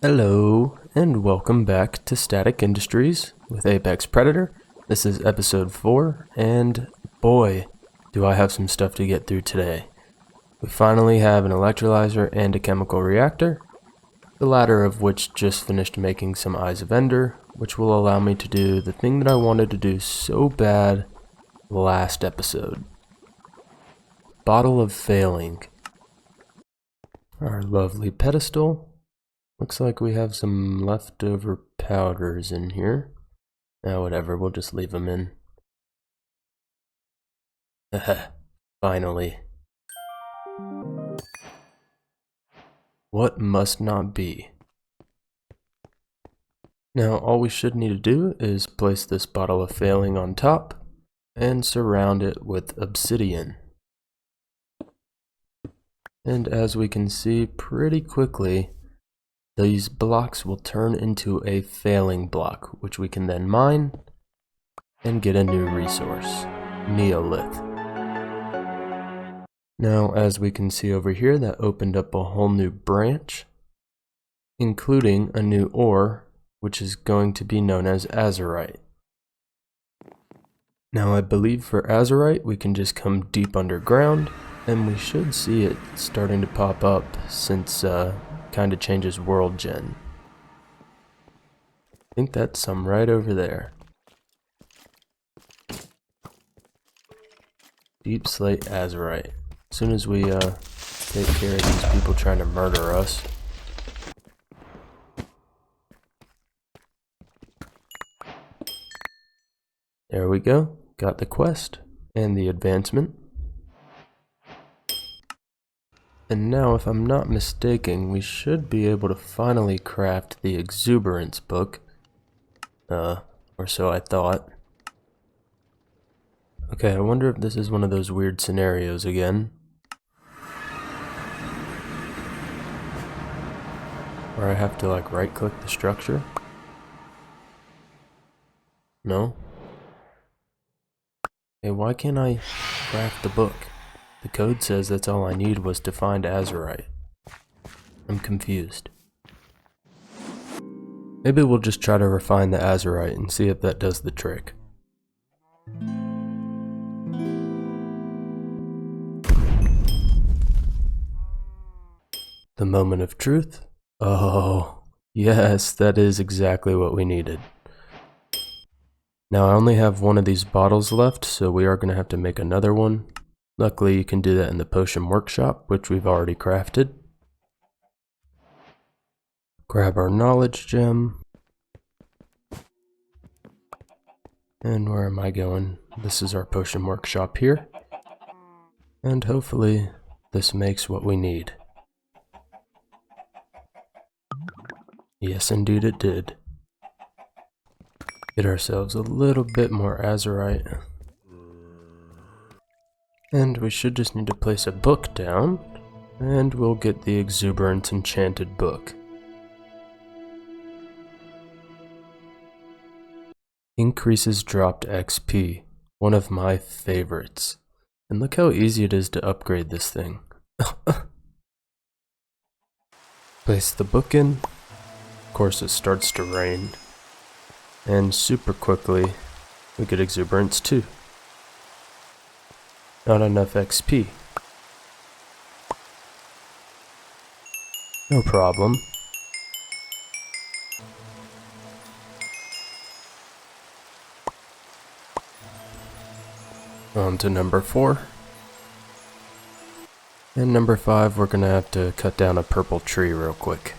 Hello, and welcome back to Statech Industries with Apex Predator. This is episode 4, and boy, do I have some stuff to get through today. We finally have an electrolyzer and a chemical reactor, the latter of which just finished making some Eyes of Ender, which will allow me to do the thing that I wanted to do so bad last episode. Bottle of Failing. Our lovely pedestal. Looks like we have some leftover powders in here. Now whatever, we'll just leave them in. Finally. What must not be? Now all we should need to do is place this bottle of failing on top and surround it with obsidian. And as we can see pretty quickly, these blocks will turn into a failing block, which we can then mine and get a new resource, Neolith. Now, as we can see over here, that opened up a whole new branch, including a new ore, which is going to be known as Azurite. Now, I believe for Azurite, we can just come deep underground, and we should see it starting to pop up since kind of changes world gen. I think that's some right over there. Deep slate Azurite. As soon as we take care of these people trying to murder us. There we go. Got the quest and the advancement. And now, if I'm not mistaken, we should be able to finally craft the Exuberance book. Or so I thought. Okay, I wonder if this is one of those weird scenarios again. Where I have to like right-click the structure. No? Hey, why can't I craft the book? The code says that's all I need was to find Azurite. I'm confused. Maybe we'll just try to refine the Azurite and see if that does the trick. The moment of truth. Oh, yes, that is exactly what we needed. Now I only have one of these bottles left, so we are going to have to make another one. Luckily, you can do that in the potion workshop, which we've already crafted. Grab our knowledge gem. And where am I going? This is our potion workshop here. And hopefully, this makes what we need. Yes, indeed it did. Get ourselves a little bit more Azurite. And we should just need to place a book down, and we'll get the Exuberance enchanted book. Increases dropped XP, one of my favorites. And look how easy it is to upgrade this thing. Place the book in. Of course it starts to rain. And super quickly, we get Exuberance too. Not enough XP. No problem. On to number 4. And number 5, we're gonna have to cut down a purple tree real quick.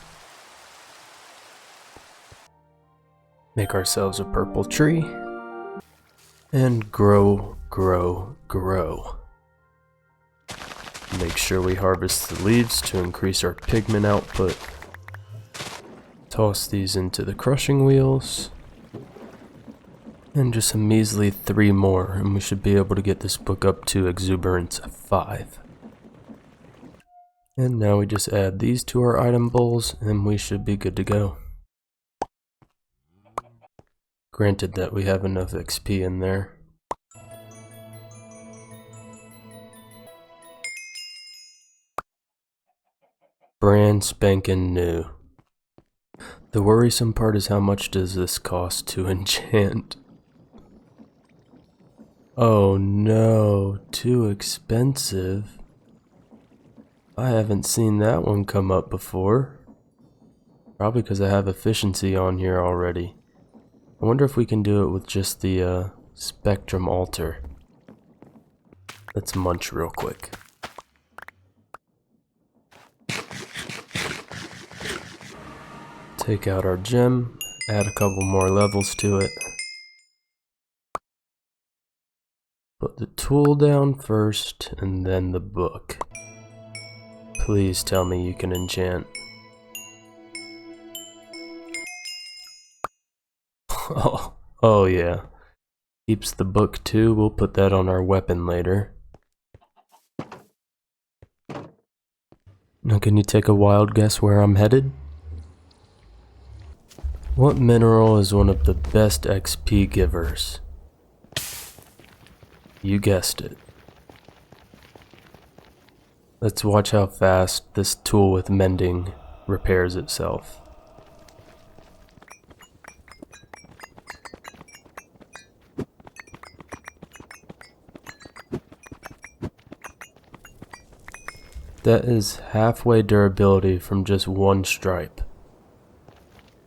Make ourselves a purple tree. And grow, grow, grow. Make sure we harvest the leaves to increase our pigment output. Toss these into the crushing wheels. And just a measly 3 more, and we should be able to get this book up to Exuberance 5. And now we just add these to our item bowls, and we should be good to go. Granted that we have enough XP in there. Brand spanking new. The worrisome part is how much does this cost to enchant? Oh no, too expensive. I haven't seen that one come up before. Probably because I have efficiency on here already. I wonder if we can do it with just the spectrum altar. Let's munch real quick. Take out our gem, add a couple more levels to it. Put the tool down first and then the book. Please tell me you can enchant. Oh yeah. Keeps the book too, we'll put that on our weapon later. Now can you take a wild guess where I'm headed? What mineral is one of the best XP givers? You guessed it. Let's watch how fast this tool with mending repairs itself. That is halfway durability from just one stripe.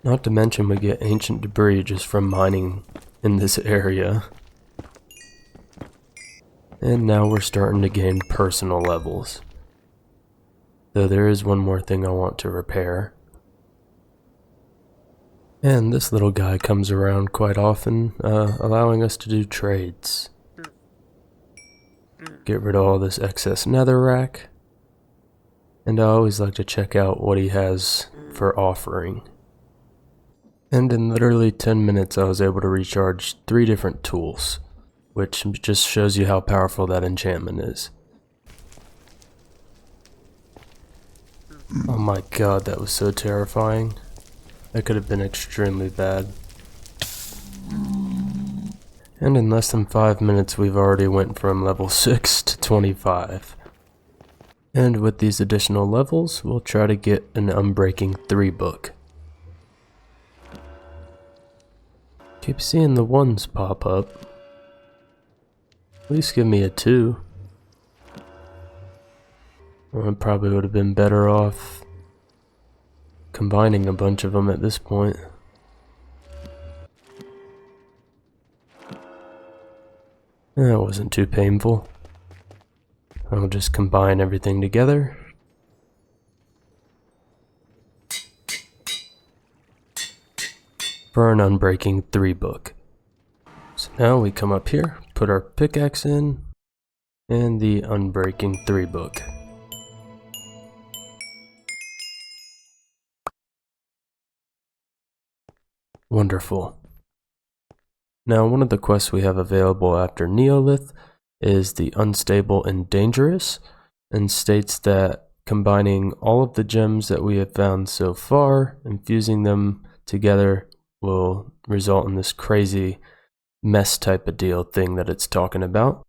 Not to mention we get ancient debris just from mining in this area. And now we're starting to gain personal levels. Though there is one more thing I want to repair. And this little guy comes around quite often, allowing us to do trades. Get rid of all this excess netherrack. And I always like to check out what he has for offering. And in literally 10 minutes I was able to recharge 3 different tools, which just shows you how powerful that enchantment is. Oh my god, that was so terrifying. That could have been extremely bad. And in less than 5 minutes we've already went from level 6 to 25. And with these additional levels, we'll try to get an Unbreaking 3 book. Keep seeing the 1s pop up. At least give me a 2. Well, I probably would have been better off combining a bunch of them at this point. That wasn't too painful. I'll just combine everything together. For an Unbreaking 3 book. So now we come up here, put our pickaxe in, and the Unbreaking 3 book. Wonderful. Now one of the quests we have available after Neolith is the Unstable and Dangerous, and states that combining all of the gems that we have found so far and fusing them together will result in this crazy mess type of deal thing that it's talking about.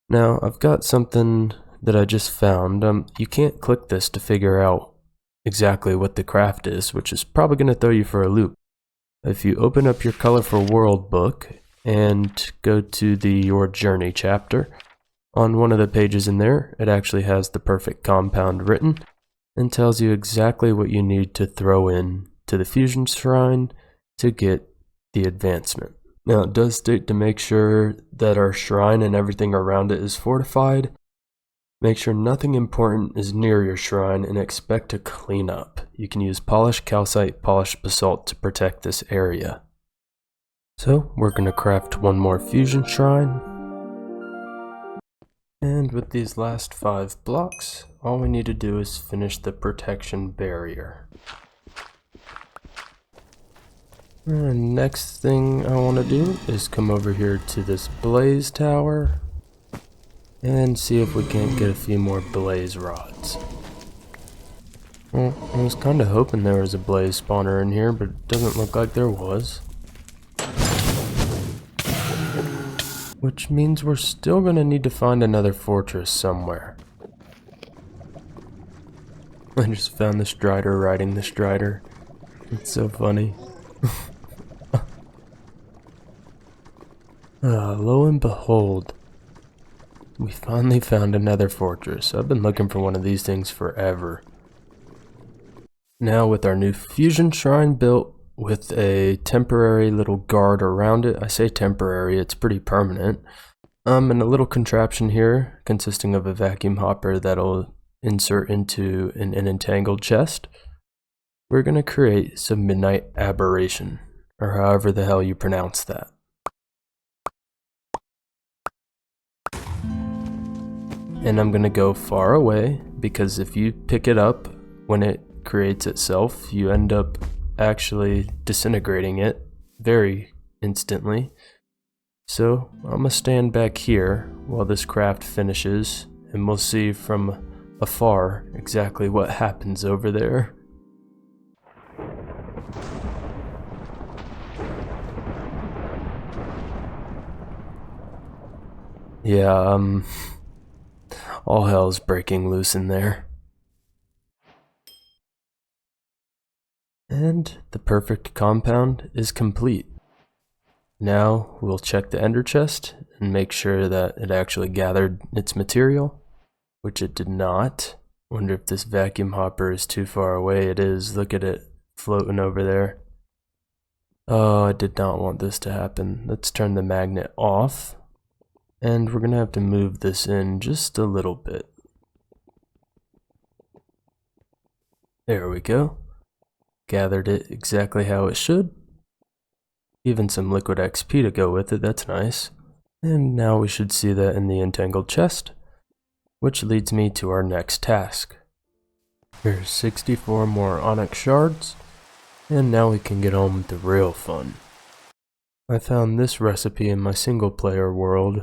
Now I've got something that I just found. You can't click this to figure out exactly what the craft is, which is probably going to throw you for a loop. If you open up your Colorful World book and go to the Your Journey chapter, on one of the pages in there, it actually has the perfect compound written and tells you exactly what you need to throw in to the fusion shrine to get the advancement. Now it does state to make sure that our shrine and everything around it is fortified. Make sure nothing important is near your shrine and expect to clean up. You can use polished calcite, polished basalt to protect this area. So we're going to craft one more fusion shrine. And with these last 5 blocks, all we need to do is finish the protection barrier. And next thing I want to do is come over here to this blaze tower and see if we can't get a few more blaze rods. Well, I was kind of hoping there was a blaze spawner in here, but it doesn't look like there was. Which means we're still going to need to find another fortress somewhere. I just found the Strider riding the Strider. It's so funny. Lo and behold, we finally found another fortress. I've been looking for one of these things forever. Now with our new fusion shrine built with a temporary little guard around it. I say temporary, it's pretty permanent. And a little contraption here consisting of a vacuum hopper that'll insert into an entangled chest. We're going to create some midnight aberration, or however the hell you pronounce that. And I'm going to go far away, because if you pick it up when it creates itself, you end up actually disintegrating it very instantly. So I'm going to stand back here while this craft finishes, and we'll see from afar exactly what happens over there. Yeah, all hell's breaking loose in there. And the perfect compound is complete. Now we'll check the ender chest and make sure that it actually gathered its material, which it did not. Wonder if this vacuum hopper is too far away. It is. Look at it floating over there. Oh, I did not want this to happen. Let's turn the magnet off. And we're going to have to move this in just a little bit. There we go. Gathered it exactly how it should. Even some liquid XP to go with it, that's nice. And now we should see that in the entangled chest, which leads me to our next task. There's 64 more onyx shards, and now we can get on with the real fun. I found this recipe in my single player world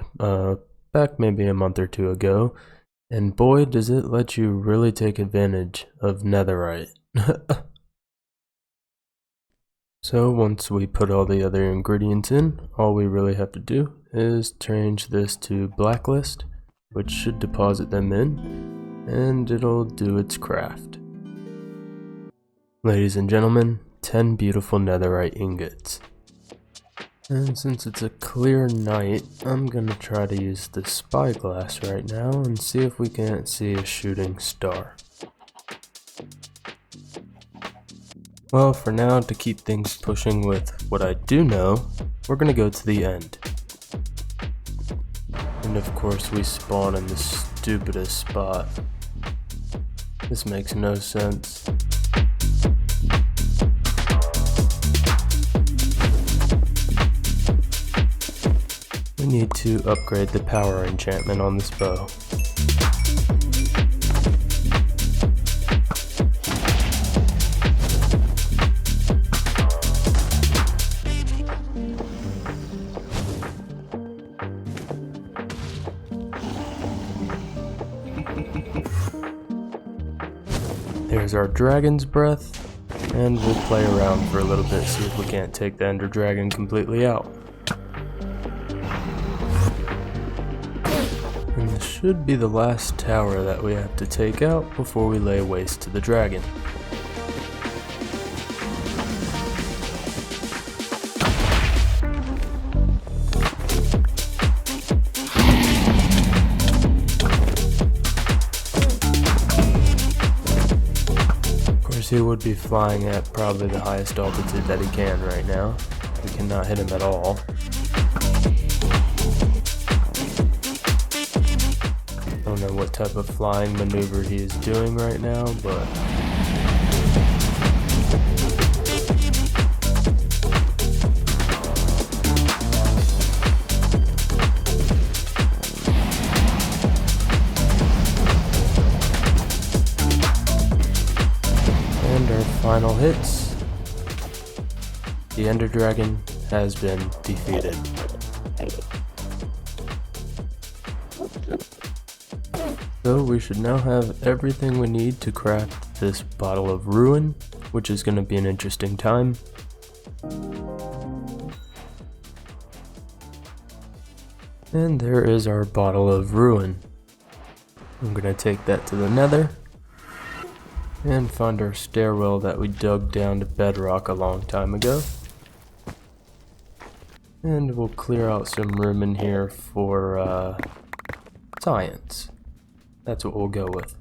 back maybe a month or two ago, and boy does it let you really take advantage of netherite. So once we put all the other ingredients in, all we really have to do is change this to blacklist, which should deposit them in, and it'll do its craft. Ladies and gentlemen, 10 beautiful netherite ingots. And since it's a clear night, I'm gonna try to use the spyglass right now and see if we can't see a shooting star. Well, for now, to keep things pushing with what I do know, we're gonna go to the end. And of course we spawn in the stupidest spot. This makes no sense. We need to upgrade the power enchantment on this bow. There's our dragon's breath, and we'll play around for a little bit, see if we can't take the ender dragon completely out. And this should be the last tower that we have to take out before we lay waste to the dragon. He would be flying at probably the highest altitude that he can right now. We cannot hit him at all. I don't know what type of flying maneuver he is doing right now, but final hits. The Ender Dragon has been defeated. So we should now have everything we need to craft this bottle of ruin, which is going to be an interesting time. And there is our bottle of ruin. I'm going to take that to the Nether. and find our stairwell that we dug down to bedrock a long time ago. And we'll clear out some room in here for science. That's what we'll go with.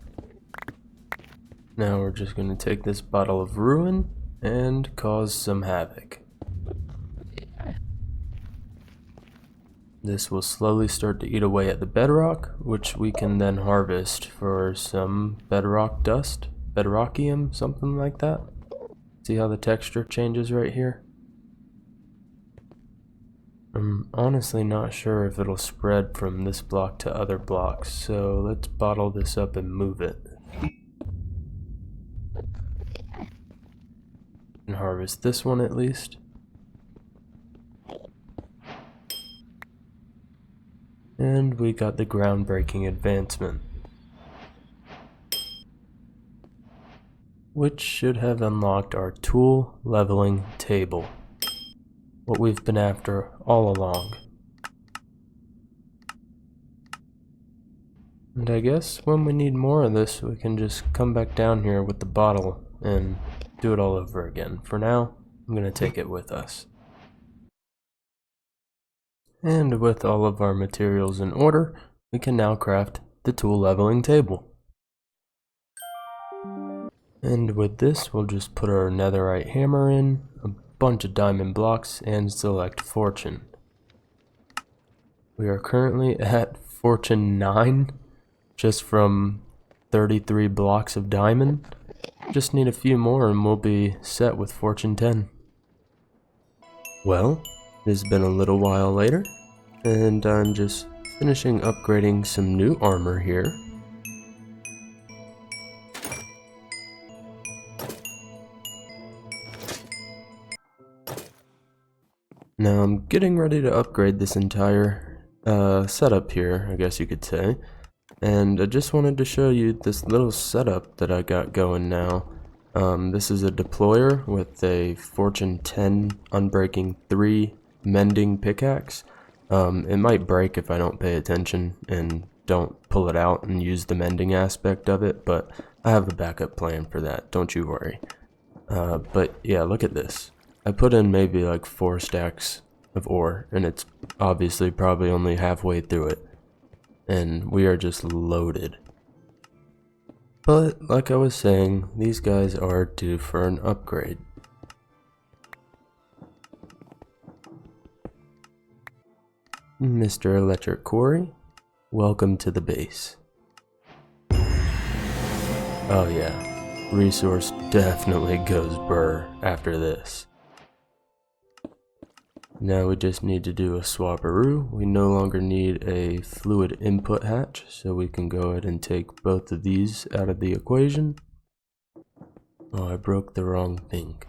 Now we're just going to take this bottle of ruin and cause some havoc. This will slowly start to eat away at the bedrock, which we can then harvest for some bedrock dust, bedrockium, something like that. See how the texture changes right here? I'm honestly not sure if it'll spread from this block to other blocks, so let's bottle this up and move it. And harvest this one at least. And we got the groundbreaking advancement, which should have unlocked our tool leveling table, what we've been after all along. And I guess when we need more of this, we can just come back down here with the bottle and do it all over again. For now, I'm going to take it with us. And with all of our materials in order, we can now craft the tool leveling table. And with this, we'll just put our netherite hammer in, a bunch of diamond blocks, and select fortune. We are currently at fortune 9, just from 33 blocks of diamond. Just need a few more and we'll be set with fortune 10. Well, it's been a little while later, and I'm just finishing upgrading some new armor here. Now I'm getting ready to upgrade this entire setup here, I guess you could say. And I just wanted to show you this little setup that I got going now. This is a deployer with a fortune 10 unbreaking 3 mending pickaxe. It might break if I don't pay attention and don't pull it out and use the mending aspect of it, but I have a backup plan for that, don't you worry. But yeah, look at this. I put in maybe like 4 stacks of ore, and it's obviously probably only halfway through it. And we are just loaded. But like I was saying, these guys are due for an upgrade. Mr. Electric Quarry, welcome to the base. Oh yeah, resource definitely goes burr after this. Now we just need to do a swapperoo. We no longer need a fluid input hatch, so we can go ahead and take both of these out of the equation. Oh, I broke the wrong thing.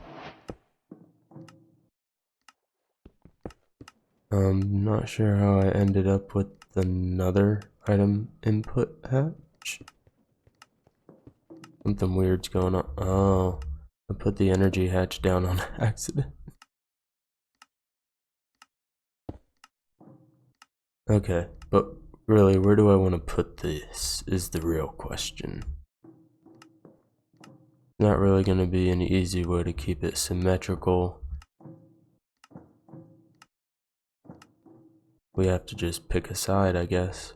I'm not sure how I ended up with another item input hatch. Something weird's going on. Oh, I put the energy hatch down on accident. Okay, but really, where do I want to put this is the real question. Not really going to be an easy way to keep it symmetrical. We have to just pick a side, I guess.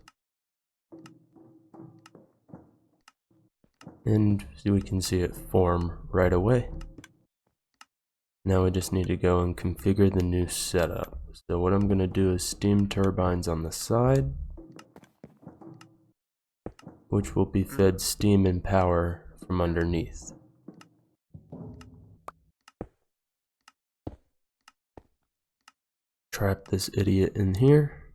And we can see it form right away. Now we just need to go and configure the new setup. So what I'm going to do is steam turbines on the side, which will be fed steam and power from underneath. Trap this idiot in here.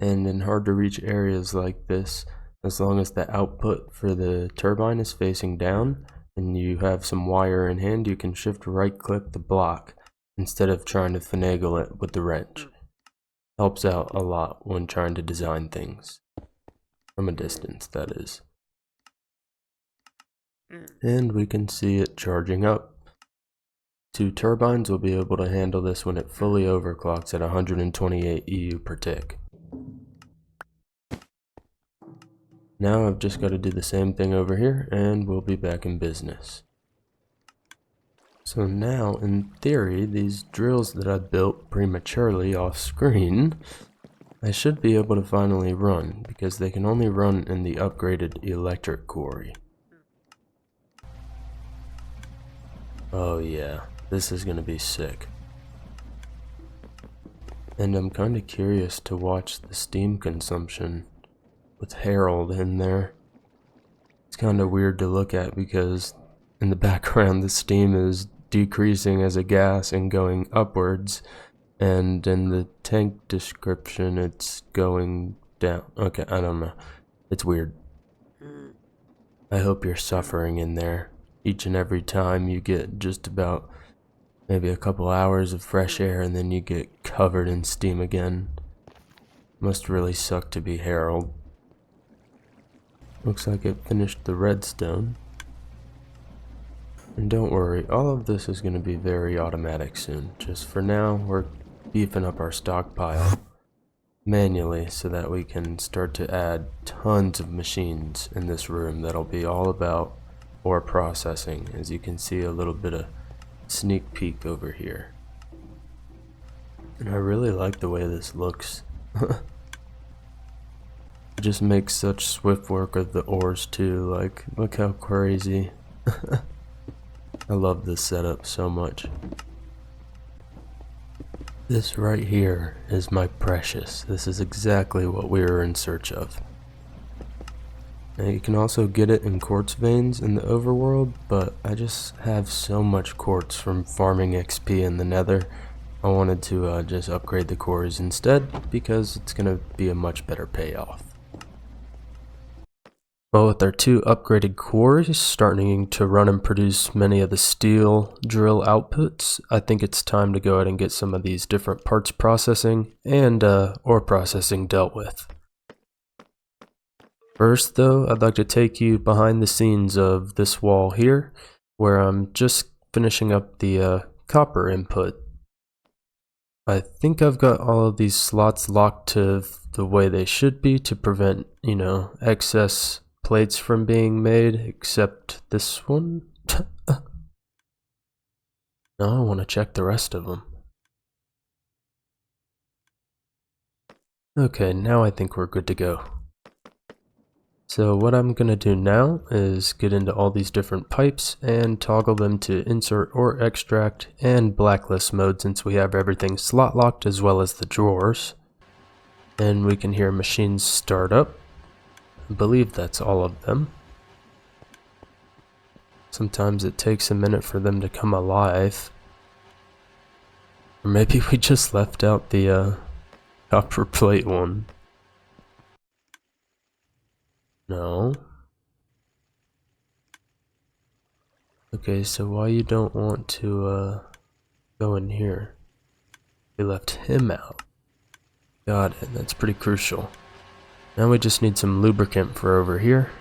And in hard to reach areas like this, as long as the output for the turbine is facing down and you have some wire in hand, you can shift right click the block instead of trying to finagle it with the wrench. Helps out a lot when trying to design things. From a distance, that is. And we can see it charging up. 2 turbines will be able to handle this when it fully overclocks at 128 EU per tick. Now I've just got to do the same thing over here and we'll be back in business. So now, in theory, these drills that I built prematurely off screen, I should be able to finally run, because they can only run in the upgraded electric quarry. Oh yeah, this is gonna be sick. And I'm kinda curious to watch the steam consumption with Harold in there. It's kinda weird to look at because in the background the steam is decreasing as a gas and going upwards, and in the tank description it's going down. Okay, I don't know. It's weird. I hope you're suffering in there. Each and every time you get just about maybe a couple hours of fresh air and then you get covered in steam again. Must really suck to be Harold. Looks like it finished the redstone. And don't worry, all of this is going to be very automatic soon. Just for now, we're beefing up our stockpile manually so that we can start to add tons of machines in this room that'll be all about ore processing. As you can see, a little bit of sneak peek over here. And I really like the way this looks. It just makes such swift work of the ores too. Like, look how crazy. I love this setup so much. This right here is my precious. This is exactly what we were in search of. Now you can also get it in quartz veins in the overworld, but I just have so much quartz from farming XP in the nether. I wanted to just upgrade the cores instead because it's going to be a much better payoff. Well, with our 2 upgraded cores starting to run and produce many of the steel drill outputs, I think it's time to go ahead and get some of these different parts processing and ore processing dealt with. First though, I'd like to take you behind the scenes of this wall here, where I'm just finishing up the copper input. I think I've got all of these slots locked to the way they should be to prevent, you know, excess plates from being made, except this one. Now I want to check the rest of them. Okay, now I think we're good to go. So what I'm going to do now is get into all these different pipes and toggle them to insert or extract and blacklist mode, since we have everything slot locked as well as the drawers. And we can hear machines start up. I believe that's all of them. Sometimes it takes a minute for them to come alive. Or maybe we just left out the copper plate one. No. Okay, so why you don't want to go in here? We left him out. Got it, that's pretty crucial. Now we just need some lubricant for over here.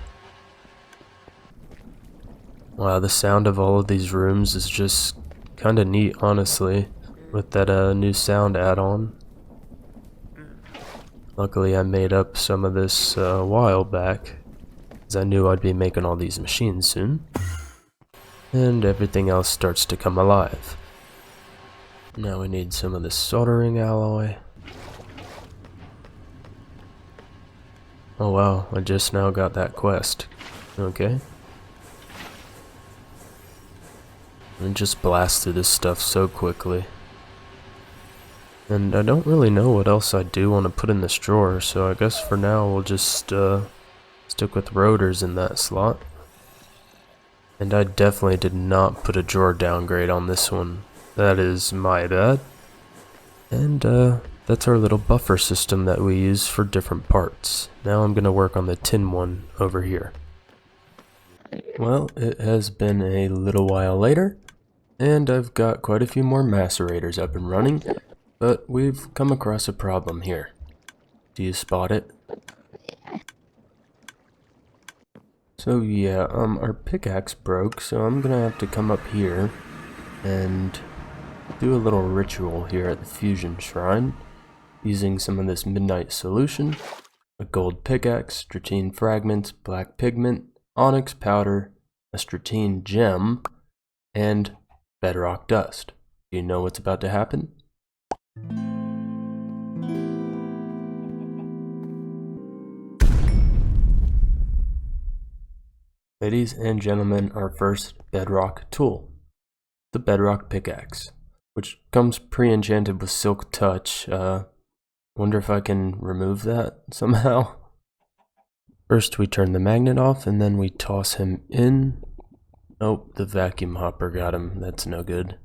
Wow, the sound of all of these rooms is just kinda neat, honestly, with that new sound add-on. Luckily I made up some of this a while back, as I knew I'd be making all these machines soon. And everything else starts to come alive. Now we need some of this soldering alloy. Oh wow, I just now got that quest. Okay. And just blast through this stuff so quickly. And I don't really know what else I do want to put in this drawer, so I guess for now we'll just stick with rotors in that slot. And I definitely did not put a drawer downgrade on this one. That is my bad. And that's our little buffer system that we use for different parts. Now I'm going to work on the tin one over here. Well, it has been a little while later, and I've got quite a few more macerators up and running, but we've come across a problem here. Do you spot it? So yeah, our pickaxe broke, so I'm gonna have to come up here and do a little ritual here at the fusion shrine using some of this midnight solution a gold pickaxe, stratine fragments, black pigment, onyx powder, a stratine gem, and bedrock dust. Do you know what's about to happen? Ladies and gentlemen, our first bedrock tool, the Bedrock Pickaxe, which comes pre-enchanted with Silk Touch. Wonder if I can remove that somehow. First we turn the magnet off and then we toss him in. Oh, the vacuum hopper got him. That's no good.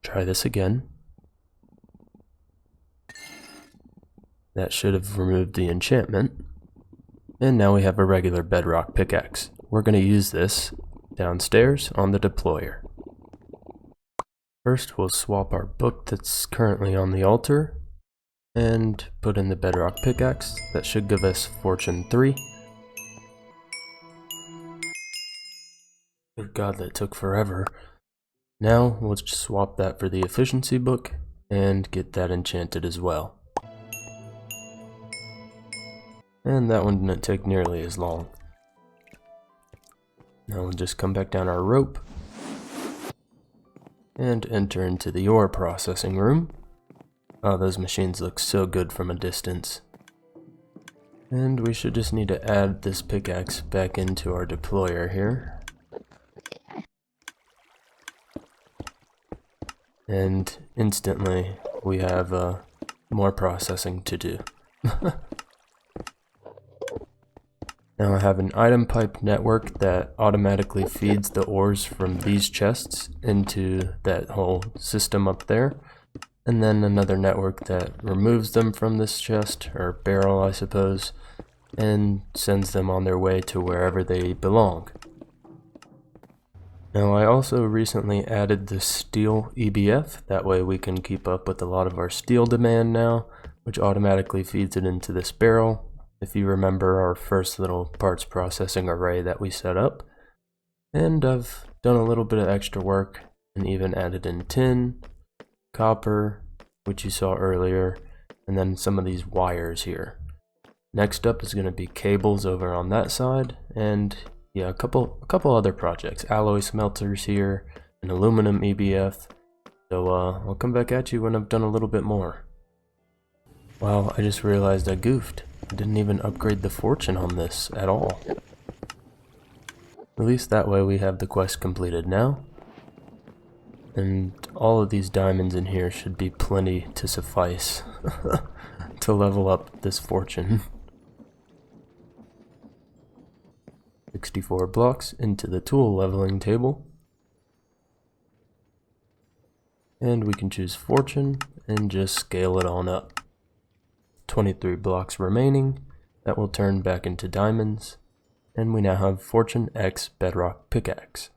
Try this again. That should have removed the enchantment. And now we have a regular bedrock pickaxe. We're going to use this downstairs on the deployer. First we'll swap our book that's currently on the altar and put in the bedrock pickaxe. That should give us fortune 3. Good God, that took forever. Now we'll just swap that for the efficiency book and get that enchanted as well. And that one didn't take nearly as long. Now we'll just come back down our rope and enter into the ore processing room. Oh, those machines look so good from a distance. And we should just need to add this pickaxe back into our deployer here. And instantly we have more processing to do. Now I have an item pipe network that automatically feeds the ores from these chests into that whole system up there. And then another network that removes them from this chest, or barrel I suppose, and sends them on their way to wherever they belong. Now I also recently added the steel EBF, that way we can keep up with a lot of our steel demand now, which automatically feeds it into this barrel. If you remember our first little parts processing array that we set up. And I've done a little bit of extra work and even added in tin, copper, which you saw earlier, and then some of these wires here. Next up is going to be cables over on that side, and yeah, a couple other projects. Alloy smelters here, an aluminum EBF. So I'll come back at you when I've done a little bit more. Wow, I just realized I goofed. I didn't even upgrade the fortune on this at all. At least that way we have the quest completed now. And all of these diamonds in here should be plenty to suffice to level up this fortune. 64 blocks into the tool leveling table. And we can choose fortune and just scale it on up. 23 blocks remaining. That will turn back into diamonds. And we now have Fortune X Bedrock Pickaxe.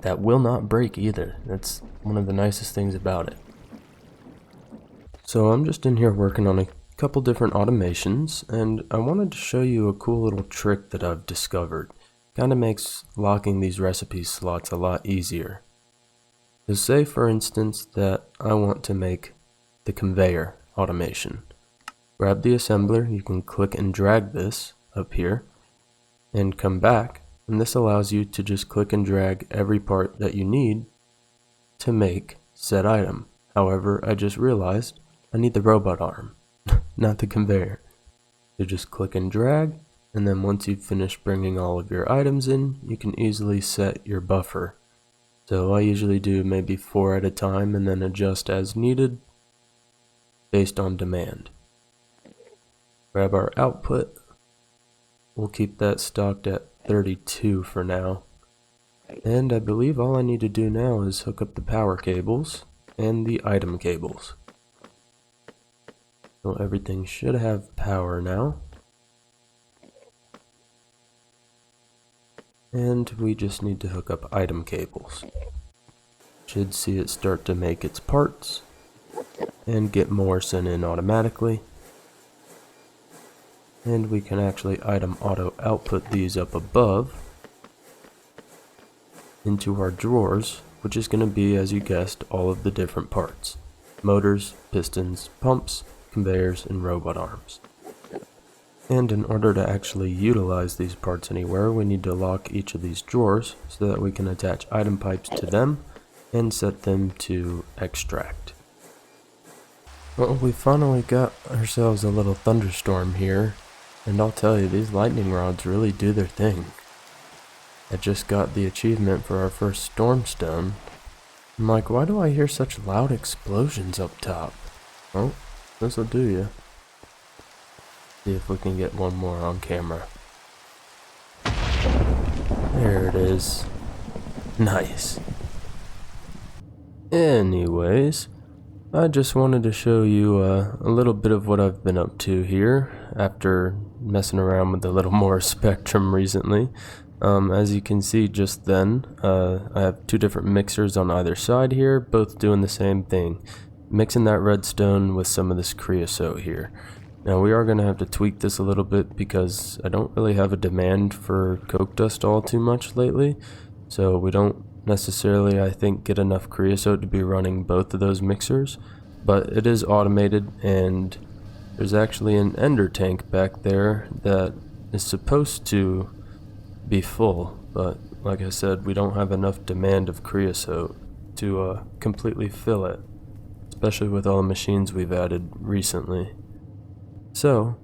That will not break either. That's one of the nicest things about it. So I'm just in here working on a couple different automations, and I wanted to show you a cool little trick that I've discovered. Kind of makes locking these recipe slots a lot easier. So say for instance that I want to make the conveyor automation. Grab the assembler, you can click and drag this up here and come back, and this allows you to just click and drag every part that you need to make said item. However, I just realized I need the robot arm, not the conveyor. So just click and drag, and then once you've finished bringing all of your items in, you can easily set your buffer. So I usually do maybe 4 at a time and then adjust as needed based on demand. Grab our output. We'll keep that stocked at 32 for now. And I believe all I need to do now is hook up the power cables and the item cables. So everything should have power now. And we just need to hook up item cables. Should see it start to make its parts and get more sent in automatically. And we can actually item auto output these up above into our drawers, which is going to be, as you guessed, all of the different parts. Motors, pistons, pumps, conveyors, and robot arms. And in order to actually utilize these parts anywhere, we need to lock each of these drawers so that we can attach item pipes to them and set them to extract. Well, we finally got ourselves a little thunderstorm here, and I'll tell you, these lightning rods really do their thing. I just got the achievement for our first stormstone. I'm like, why do I hear such loud explosions up top? Oh, this'll do ya. See if we can get one more on camera. There it is. Nice. Anyways, I just wanted to show you a little bit of what I've been up to here after messing around with a little more spectrum recently. As you can see just then, I have two different mixers on either side here, both doing the same thing. Mixing that redstone with some of this creosote here. Now we are going to have to tweak this a little bit because I don't really have a demand for coke dust all too much lately. So we don't necessarily, I think, get enough creosote to be running both of those mixers. But it is automated, and there's actually an ender tank back there that is supposed to be full. But like I said, we don't have enough demand of creosote to completely fill it. Especially with all the machines we've added recently. So,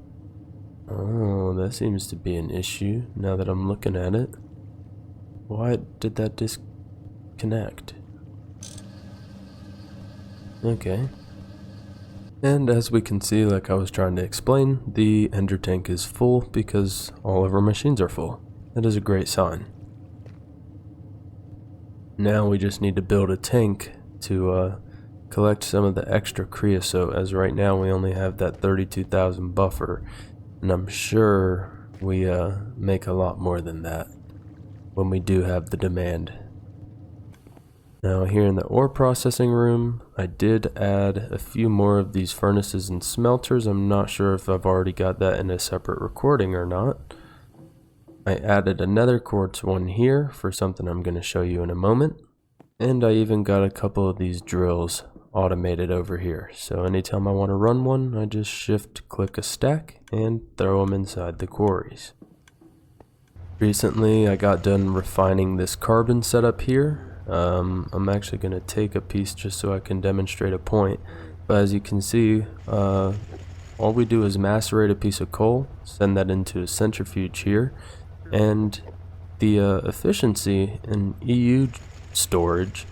oh, that seems to be an issue now that I'm looking at it. Why did that disconnect? Okay. And as we can see, like I was trying to explain, the ender tank is full because all of our machines are full. That is a great sign. Now we just need to build a tank to collect some of the extra creosote, as right now we only have that 32,000 buffer, and I'm sure we make a lot more than that when we do have the demand. Now here in the ore processing room, I did add a few more of these furnaces and smelters. I'm not sure if I've already got that in a separate recording or not. I added a nether quartz one here for something I'm going to show you in a moment, and I even got a couple of these drills automated over here, so anytime I want to run one, I just shift click a stack and throw them inside the quarries. Recently I got done refining this carbon setup here. I'm actually going to take a piece just so I can demonstrate a point, but as you can see, all we do is macerate a piece of coal, send that into a centrifuge here, and the efficiency in EU storage,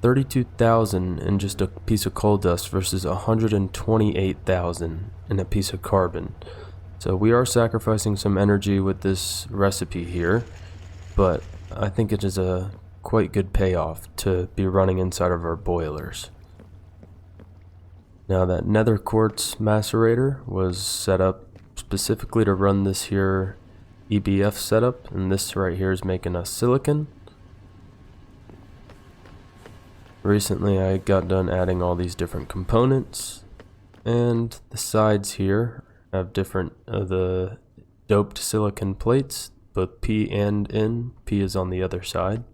32,000 in just a piece of coal dust versus 128,000 in a piece of carbon. So we are sacrificing some energy with this recipe here, but I think it is a quite good payoff to be running inside of our boilers. Now that nether quartz macerator was set up specifically to run this here EBF setup, and this right here is making us silicon. Recently I got done adding all these different components, and the sides here have different of the doped silicon plates, both P and N. P is on the other side.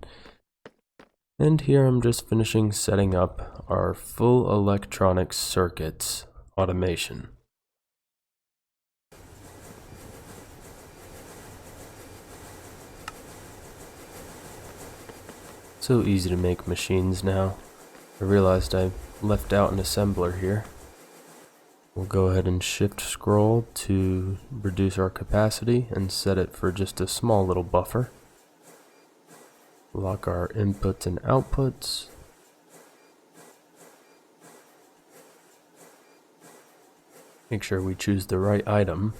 And here I'm just finishing setting up our full electronic circuits automation. So easy to make machines now. I realized I left out an assembler here. We'll go ahead and shift scroll to reduce our capacity and set it for just a small little buffer. Lock our inputs and outputs. Make sure we choose the right item.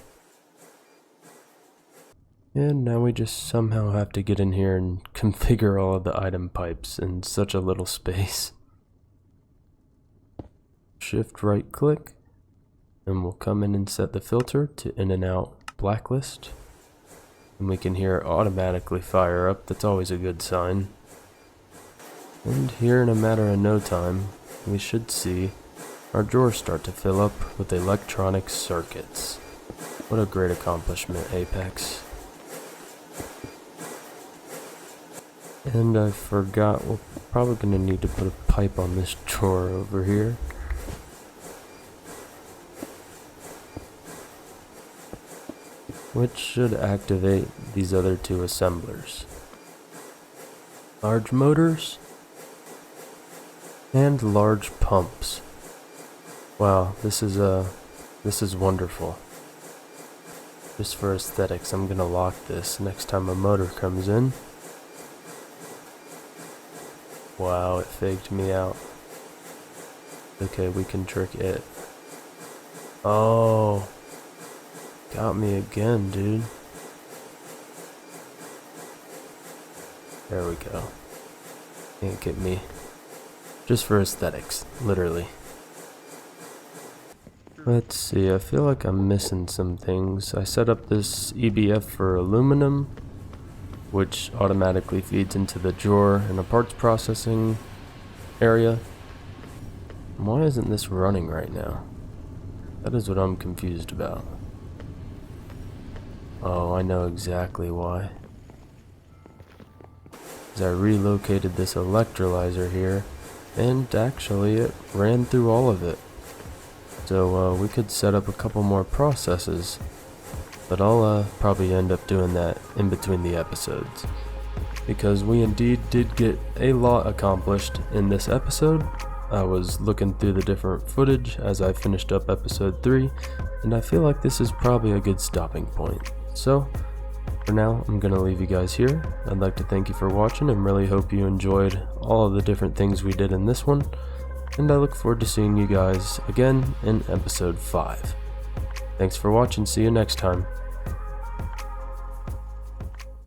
And now we just somehow have to get in here and configure all of the item pipes in such a little space. Shift right click, and we'll come in and set the filter to in and out blacklist. And we can hear it automatically fire up. That's always a good sign. And here in a matter of no time, we should see our drawers start to fill up with electronic circuits. What a great accomplishment, Apex. And I forgot, we're probably going to need to put a pipe on this drawer over here. which should activate these other two assemblers. Large motors and large pumps. Wow, this is wonderful. Just for aesthetics, I'm gonna lock this next time a motor comes in. Wow, it faked me out. Okay, we can trick it. Oh, got me again, dude. There we go. Can't get me. Just for aesthetics, literally. Let's see, I feel like I'm missing some things. I set up this EBF for aluminum, which automatically feeds into the drawer in a parts processing area. Why isn't this running right now? That is what I'm confused about. Oh, I know exactly why. Because I relocated this electrolyzer here, and actually it ran through all of it. So we could set up a couple more processes, but I'll probably end up doing that in between the episodes, because we indeed did get a lot accomplished in this episode. I was looking through the different footage as I finished up episode 3, and I feel like this is probably a good stopping point. So for now, I'm gonna leave you guys here. I'd like to thank you for watching and really hope you enjoyed all of the different things we did in this one. And I look forward to seeing you guys again in episode 5. Thanks for watching, see you next time.